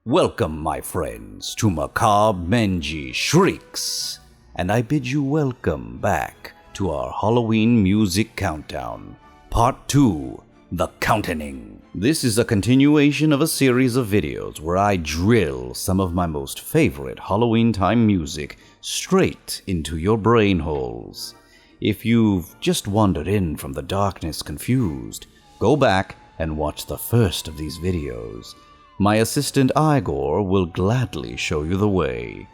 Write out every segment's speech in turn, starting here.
Welcome, my friends, to Macabre Menji Shrieks, and I bid you welcome back to our Halloween music countdown, Part 2, The Countening. This is a continuation of a series of videos where I drill some of my most favorite Halloween time music straight into your brain holes. If you've just wandered in from the darkness confused, go back and watch the first of these videos. My assistant Igor will gladly show you the way.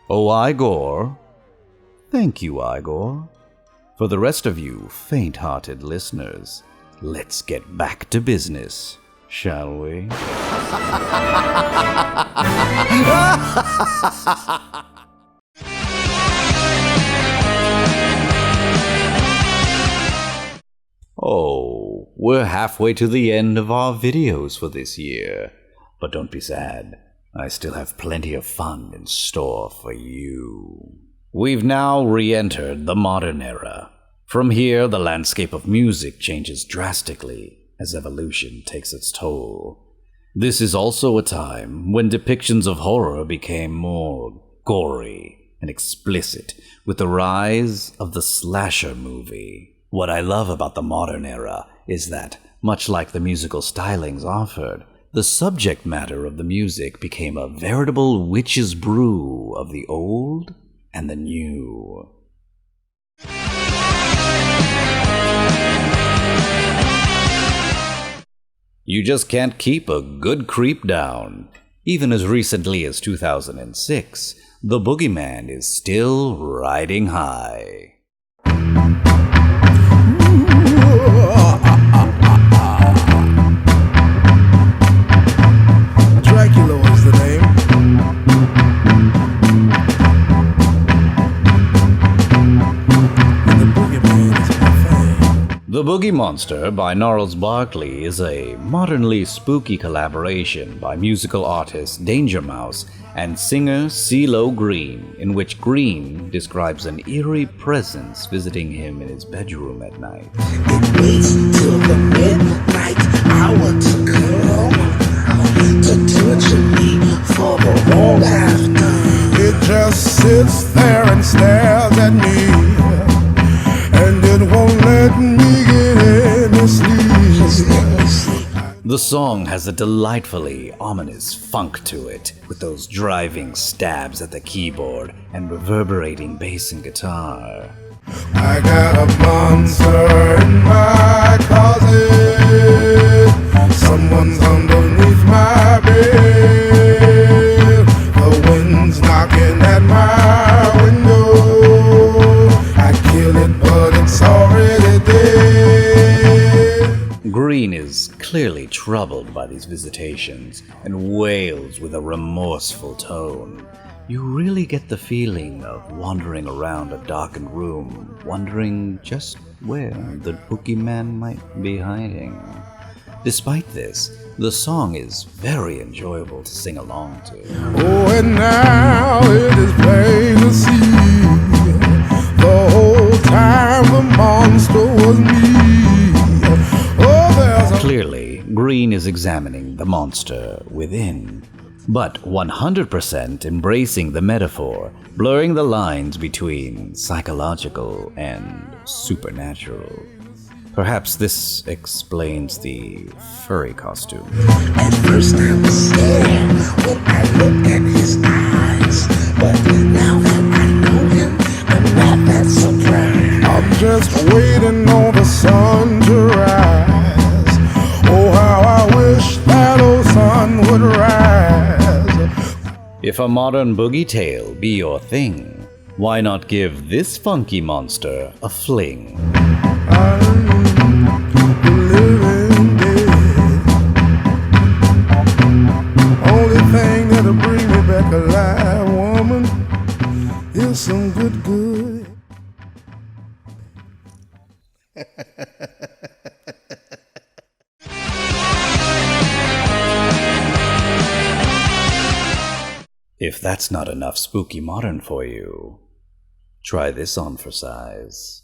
Oh, Igor. Thank you, Igor. For the rest of you faint-hearted listeners, let's get back to business, shall we? Oh, we're halfway to the end of our videos for this year. But don't be sad, I still have plenty of fun in store for you. We've now re-entered the modern era. From here, the landscape of music changes drastically as evolution takes its toll. This is also a time when depictions of horror became more gory and explicit with the rise of the slasher movie. What I love about the modern era is that, much like the musical stylings offered, the subject matter of the music became a veritable witch's brew of the old and the new. You just can't keep a good creep down. Even as recently as 2006, the boogeyman is still riding high. The Boogie Monster by Gnarls Barkley is a modernly spooky collaboration by musical artist Danger Mouse and singer CeeLo Green, in which Green describes an eerie presence visiting him in his bedroom at night. It waits till the midnight hour to come to torture me for the wrong I've done. It just sits there and stares at me, and it won't let me get any sleep. The song has a delightfully ominous funk to it, with those driving stabs at the keyboard and reverberating bass and guitar. I got a monster in my closet. Someone's underneath my bed. The wind's knocking at my window. I kill it, but it's already dead. Green is clearly troubled by these visitations and wails with a remorseful tone. You really get the feeling of wandering around a darkened room, wondering just where the boogeyman might be hiding. Despite this, the song is very enjoyable to sing along to. Oh, and now it is plain to see, the whole time the monster was me. Oh, there's a... Clearly, Green is examining the monster within, but 100% embracing the metaphor, blurring the lines between psychological and supernatural. Perhaps this explains the furry costume. At first I was scared when I looked at his eyes, but now that I know him, I'm not that surprised. I'm just waiting on the sun to rise. Oh, how I wish that old sun would rise. If a modern boogie tale be your thing, why not give this funky monster a fling? I'm the living dead. Only thing that'll bring me back alive, woman, is some good. If that's not enough spooky modern for you, try this on for size.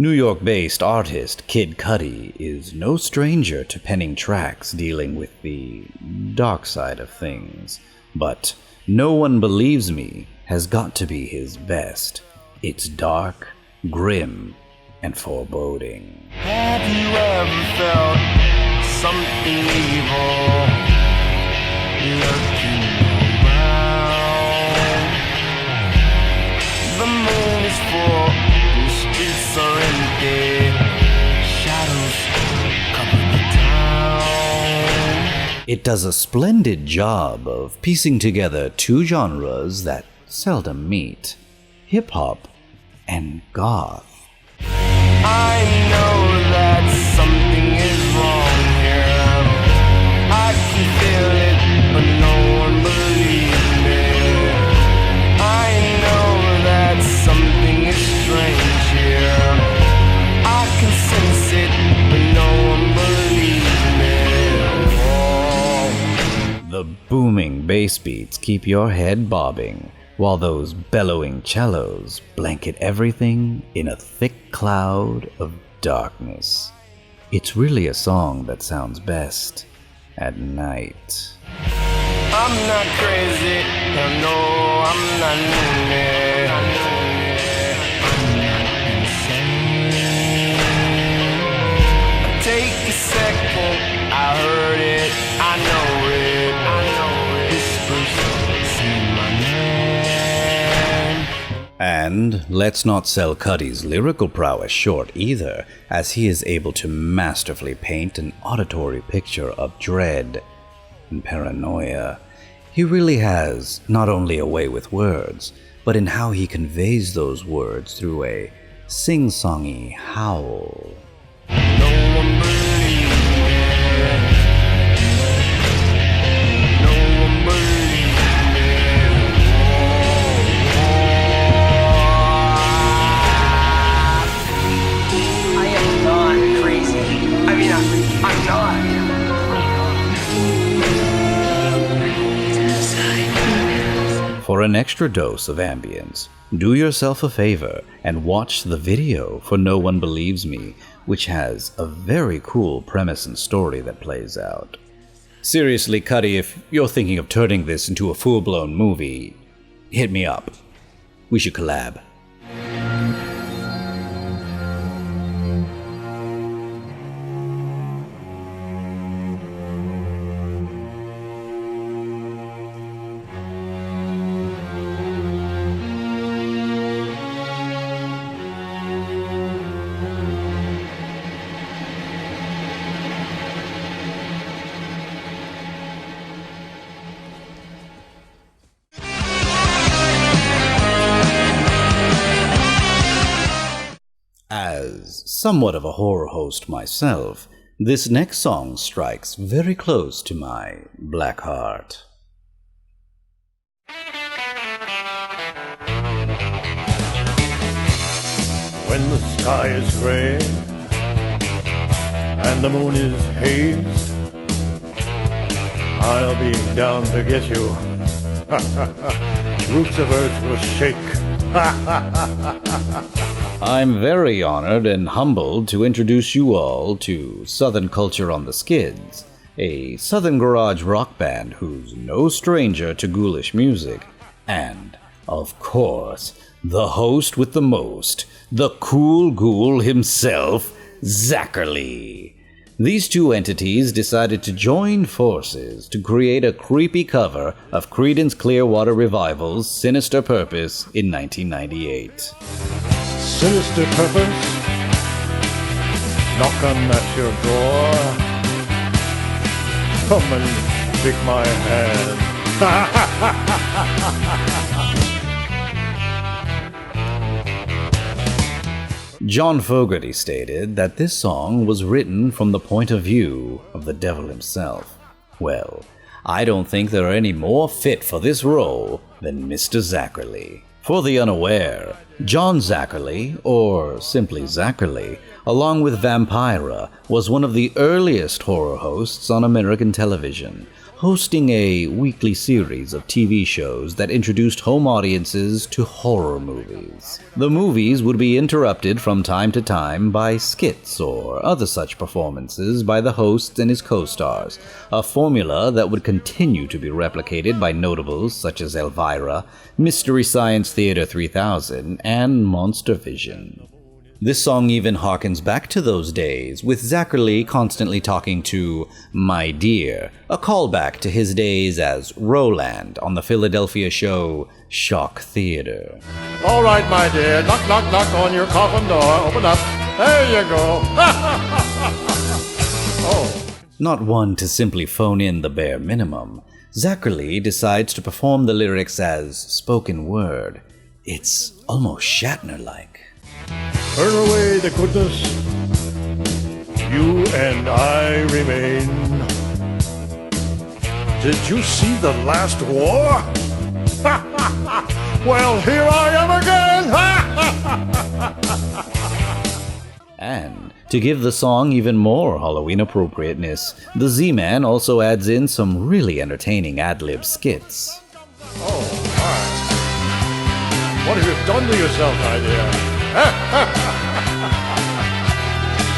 New York-based artist Kid Cudi is no stranger to penning tracks dealing with the dark side of things, but No One Believes Me has got to be his best. It's dark, grim, and foreboding. Have you ever felt something evil lurking around? The moon is full, the streets are empty, shadows cover the town. It does a splendid job of piecing together two genres that seldom meet: hip-hop and goth. I know that something is wrong here. I can feel it, but no one believes me. I know that something is strange here. I can sense it, but no one believes me. The booming bass beats keep your head bobbing, while those bellowing cellos blanket everything in a thick cloud of darkness. It's really a song that sounds best at night. I'm not crazy, no, I'm not loony. I'm not insane. Take a second, I heard it, I know it. Whispers say my name. And let's not sell Cudi's lyrical prowess short either, as he is able to masterfully paint an auditory picture of dread and paranoia. He really has not only a way with words, but in how he conveys those words through a sing-songy howl. No one believes me. No one believes me. I am not crazy. I mean, I'm not. For an extra dose of ambience, do yourself a favor and watch the video for No One Believes Me, which has a very cool premise and story that plays out. Seriously, Cudi, if you're thinking of turning this into a full-blown movie, hit me up. We should collab. As somewhat of a horror host myself, this next song strikes very close to my black heart. When the sky is gray and the moon is hazed, I'll be down to get you. Roots of earth will shake. I'm very honored and humbled to introduce you all to Southern Culture on the Skids, a Southern garage rock band who's no stranger to ghoulish music, and, of course, the host with the most, the cool ghoul himself, Zachary. These two entities decided to join forces to create a creepy cover of Creedence Clearwater Revival's Sinister Purpose in 1998. Sinister purpose, knocking at your door. Come and take my hand. John Fogerty stated that this song was written from the point of view of the devil himself. Well, I don't think there are any more fit for this role than Mr. Zachary. For the unaware, John Zachary, or simply Zachary, along with Vampira, was one of the earliest horror hosts on American television, hosting a weekly series of TV shows that introduced home audiences to horror movies. The movies would be interrupted from time to time by skits or other such performances by the host and his co-stars, a formula that would continue to be replicated by notables such as Elvira, Mystery Science Theater 3000, and Monster Vision. This song even harkens back to those days, with Zachary constantly talking to "my dear," a callback to his days as Roland on the Philadelphia show Shock Theater. All right, my dear. Knock, knock, knock on your coffin door. Open up. There you go. Oh. Not one to simply phone in the bare minimum, Zachary decides to perform the lyrics as spoken word. It's almost Shatner-like. Turn away the goodness. You and I remain. Did you see the last war? Well, here I am again. And to give the song even more Halloween appropriateness, the Z-Man also adds in some really entertaining ad-lib skits. Oh, my. What have you done to yourself, my dear?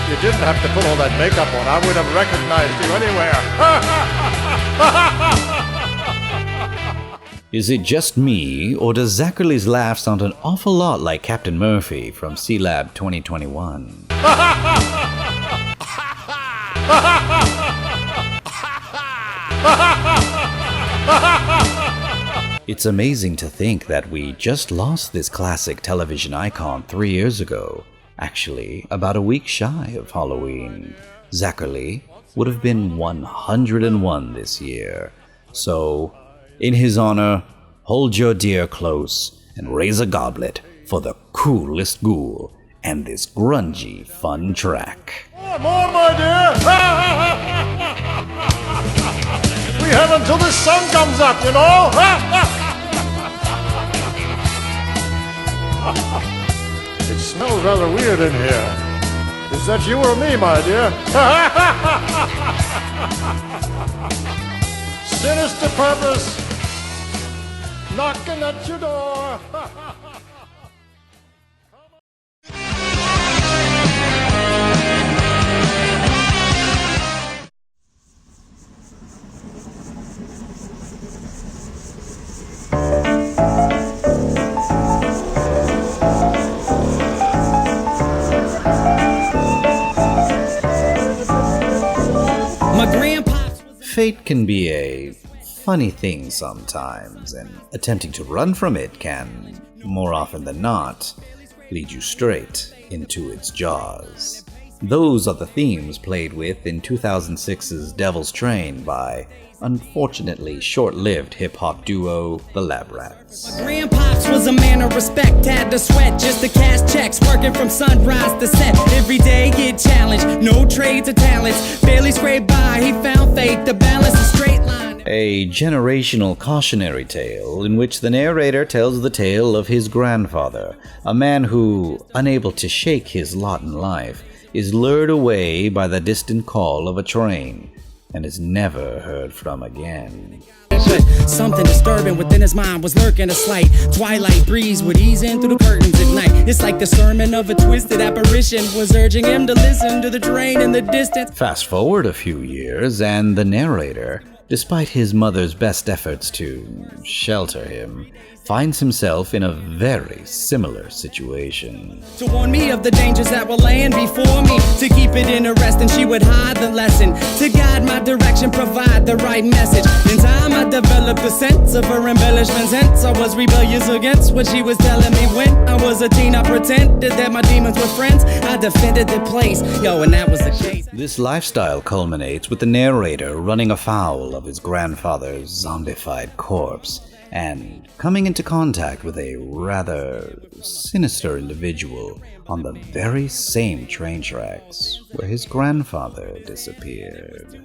You didn't have to put all that makeup on. I would have recognized you anywhere. Is it just me, or does Zachary's laugh sound an awful lot like Captain Murphy from C-Lab 2021? It's amazing to think that we just lost this classic television icon 3 years ago, actually about a week shy of Halloween. Zachary would have been 101 this year, so in his honor, hold your deer close and raise a goblet for the coolest ghoul and this grungy fun track. More, my dear. We have until the sun comes up, you know. It smells rather weird in here. Is that you or me, my dear? Sinister purpose knocking at your door. Fate can be a funny thing sometimes, and attempting to run from it can, more often than not, lead you straight into its jaws. Those are the themes played with in 2006's Devil's Train by, unfortunately short-lived hip-hop duo The Lab Rats. My grandpops was a man of respect, had to sweat just to cash checks, working from sunrise to set. Every day get challenged, no trades or talents, barely scraped by, he found faith to balance a straight line. A generational cautionary tale in which the narrator tells the tale of his grandfather, a man who, unable to shake his lot in life, is lured away by the distant call of a train and is never heard from again. But something disturbing within his mind was lurking, a slight twilight breeze would ease in through the curtains at night. It's like the sermon of a twisted apparition was urging him to listen to the train in the distance. Fast forward a few years, and the narrator, despite his mother's best efforts to shelter him, finds himself in a very similar situation. To warn me of the dangers that were laying before me, to keep it interesting, she would hide the lesson, to guide my direction, provide the right message. In time I developed a sense of her embellishments, hence I was rebellious against what she was telling me. When I was a teen I pretended that my demons were friends, I defended the place, and that was the case. This lifestyle culminates with the narrator running afoul of his grandfather's zombified corpse, and coming into contact with a rather sinister individual on the very same train tracks where his grandfather disappeared.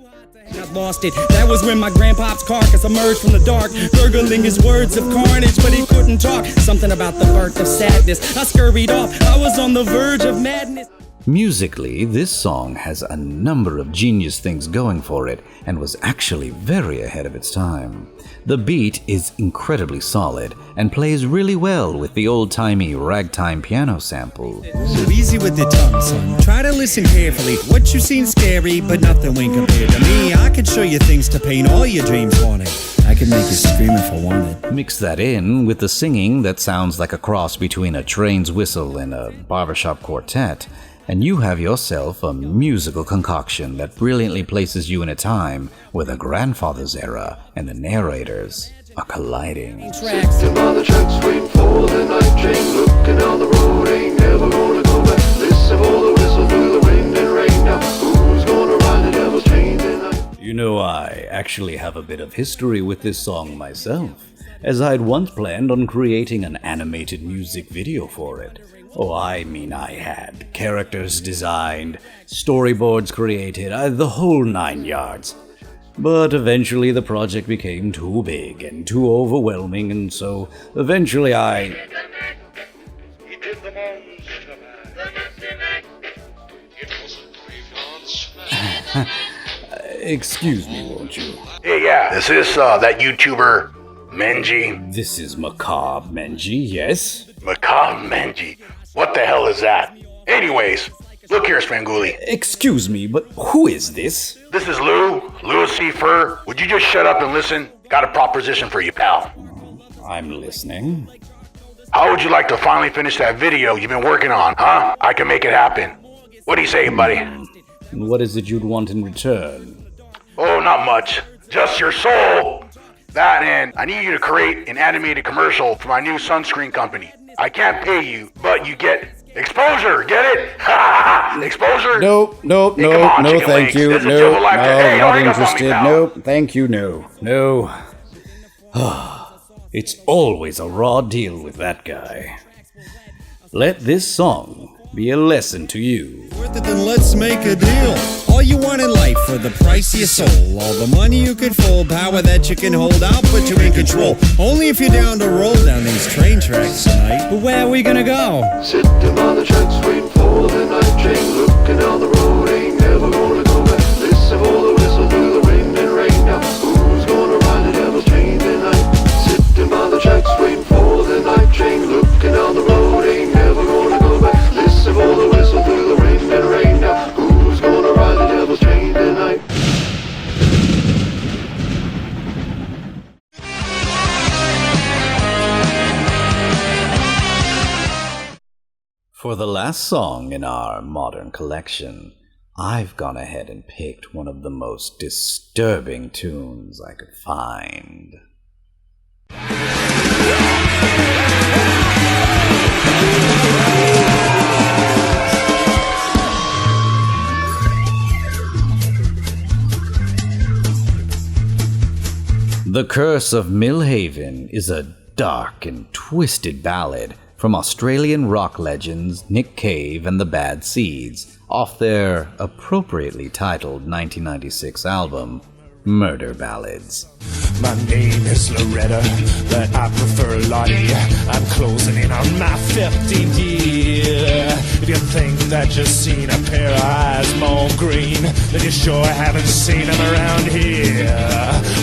I lost it. That was when my grandpop's carcass emerged from the dark, gurgling his words of carnage, but he couldn't talk. Something about the birth of sadness. I scurried off. I was on the verge of madness. Musically, this song has a number of genius things going for it and was actually very ahead of its time. The beat is incredibly solid and plays really well with the old-timey ragtime piano sample. Ooh, easy with the tongue, son. Try to listen carefully. What you seen scary, but nothing when compared to me. I could show you things to paint all your dreams wanted. I could make you scream if I wanted. Mix that in with the singing that sounds like a cross between a train's whistle and a barbershop quartet, and you have yourself a musical concoction that brilliantly places you in a time where the grandfather's era and the narrators are colliding. Sitting on the tracks, waiting for the night train, looking down the road, ain't never gonna go back. Listen for the whistle through the wind and rain. Now, who's gonna ride the devil's train tonight? You know, I actually have a bit of history with this song myself, as I'd once planned on creating an animated music video for it. Oh, I mean, I had characters designed, storyboards created, the whole 9 yards. But eventually the project became too big and too overwhelming, and so eventually I... Excuse me, won't you? Hey, yeah, is this that YouTuber Menji? This is Macabre Menji, yes? Macabre Menji? What the hell is that? Anyways, look here, Spanguli. Excuse me, but who is this? This is Louis C. Fur. Would you just shut up and listen? Got a proposition for you, pal. I'm listening. How would you like to finally finish that video you've been working on, huh? I can make it happen. What do you say, buddy? And what is it you'd want in return? Oh, not much. Just your soul. That and I need you to create an animated commercial for my new sunscreen company. I can't pay you, but you get exposure. Get it? Exposure? Nope, Hey, thank legs. you. This is No, triple life. Hey, not hurry up on me, interested. pal. Nope, thank you, no. It's always a raw deal with that guy. Let this song be a lesson to you. Worth it, then let's make a deal. All you want in life for the price of your soul. All the money you can fold, power that you can hold, I'll put you in control. Only if you're down to roll down these train tracks tonight. But where are we gonna go? Sitting on the tracks, waiting for the night train, looking down the road, ain't never gonna go back. Listen for the whistle through the wind and rain. Now, who's gonna ride the devil's train tonight? Sitting on the tracks, waiting for the night train, looking down the road, ain't never gonna go back. Listen for the whistle through the wind and rain. Now, who's gonna ride the devil's train tonight? For the last song in our modern collection, I've gone ahead and picked one of the most disturbing tunes I could find. The Curse of Millhaven is a dark and twisted ballad from Australian rock legends Nick Cave and the Bad Seeds off their appropriately titled 1996 album, Murder Ballads. My name is Loretta, but I prefer Lottie. I'm closing in on my 50th year. If you think that you've seen a pair of eyes more green, then you sure haven't seen them around here.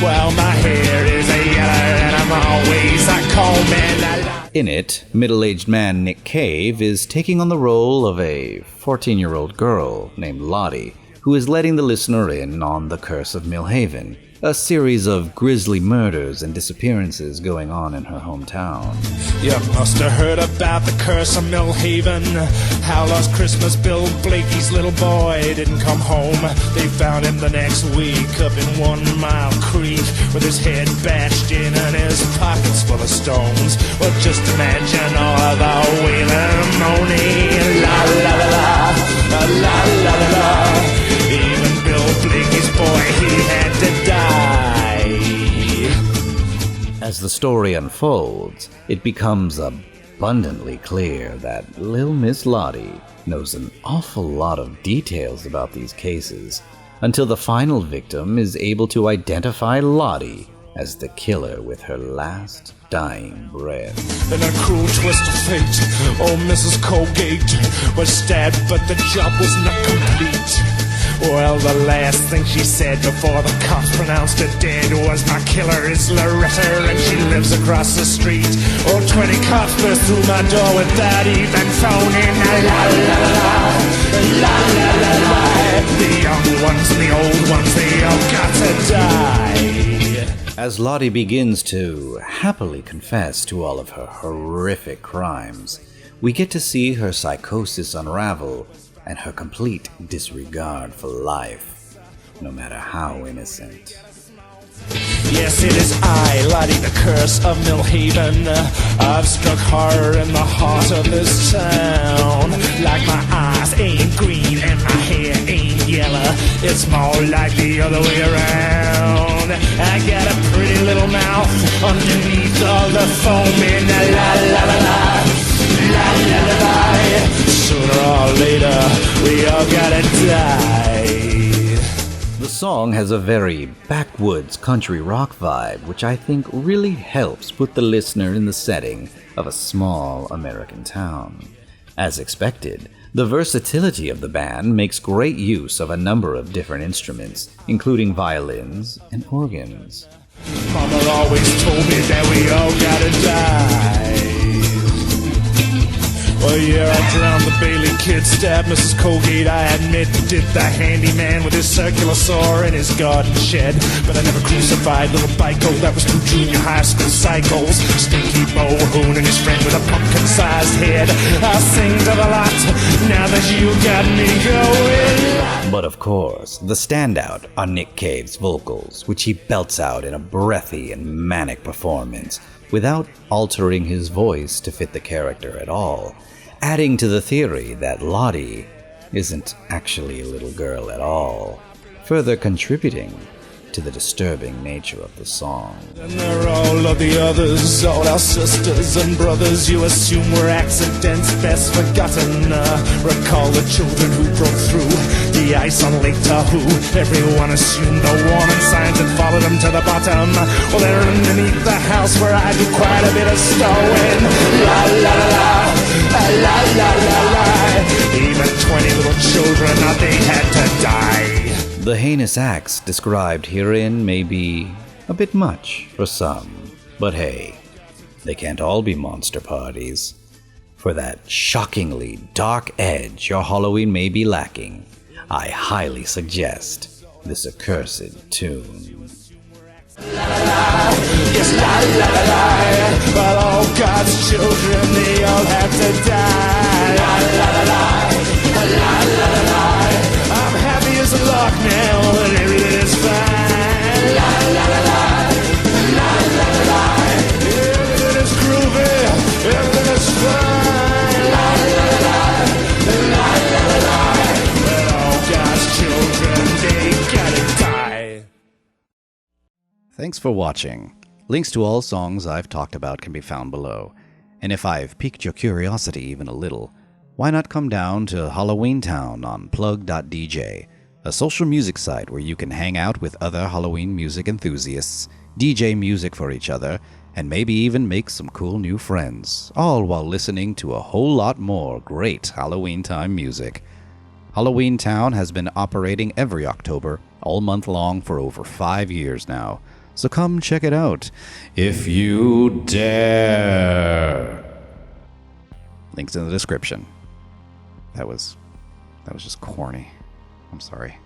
Well, my hair is a yellow and I'm always a combing. In it, middle-aged man Nick Cave is taking on the role of a 14-year-old girl named Lottie, who is letting the listener in on the Curse of Millhaven, a series of grisly murders and disappearances going on in her hometown. You must have heard about the Curse of Millhaven, how last Christmas Bill Blakey's little boy didn't come home. They found him the next week up in 1 Mile Creek with his head bashed in and his pockets full of stones. Well, just imagine all of the wailing moaning, la la la la, la la la la. Even Bill Blakey's boy, he had to die. As the story unfolds, it becomes abundantly clear that Lil Miss Lottie knows an awful lot of details about these cases, until the final victim is able to identify Lottie as the killer with her last dying breath. In a cruel twist of fate, old Mrs. Colgate was stabbed, but the job was not complete. Well, the last thing she said before the cops pronounced her dead was, "My killer is Loretta, and she lives across the street." Oh, 20 cops burst through my door without even phoning. La la la la, la la la la. The young ones and the old ones, they all got to die. As Lottie begins to happily confess to all of her horrific crimes, we get to see her psychosis unravel and her complete disregard for life, no matter how innocent. Yes, it is I, Lottie, the Curse of Millhaven. I've struck horror in the heart of this town. Like my eyes ain't green and my hair ain't yellow, it's more like the other way around. I got a pretty little mouth underneath all the foaming. La la la la, la la la la. Sooner or later, we all gotta die. The song has a very backwoods country rock vibe, which I think really helps put the listener in the setting of a small American town. As expected, the versatility of the band makes great use of a number of different instruments, including violins and organs. Mama always told me that we all gotta die. Well, yeah, I drowned the Bailey kid, stabbed Mrs. Colgate, I admit. Did the handyman with his circular saw in his garden shed. But I never crucified little Bico, that was 2 junior high school cycles. Stinky Bohoon and his friend with a pumpkin-sized head. I'll sing to the lot, now that you got me going. But of course, the standout are Nick Cave's vocals, which he belts out in a breathy and manic performance, without altering his voice to fit the character at all, adding to the theory that Lottie isn't actually a little girl at all, further contributing to the disturbing nature of the song. And they're all of the others, all our sisters and brothers you assume were accidents best forgotten. Recall the children who broke through the ice on Lake Tahoe. Everyone assumed the warning signs and followed them to the bottom. Well, they're underneath the house where I do quite a bit of stowing. La la la la, la la la la. Even 20 little children thought they had to die. The heinous acts described herein may be a bit much for some, but hey, they can't all be monster parties. For that shockingly dark edge your Halloween may be lacking, I highly suggest this accursed tune. La la la, yes la la la la. But all God's children, they all have to die. La la la la, la la la la. I'm happy as a lark now, and everything is fine. La la la la, la la la la. Everything is groovy, everything is fine. La la la la, la la la la. But all God's children, they gotta die. Thanks for watching. Links to all songs I've talked about can be found below. And if I've piqued your curiosity even a little, why not come down to Halloween Town on plug.dj, a social music site where you can hang out with other Halloween music enthusiasts, DJ music for each other, and maybe even make some cool new friends, all while listening to a whole lot more great Halloween time music. Halloween Town has been operating every October, all month long for over 5 years now. So come check it out, if you dare. Links in the description. That was just corny. I'm sorry.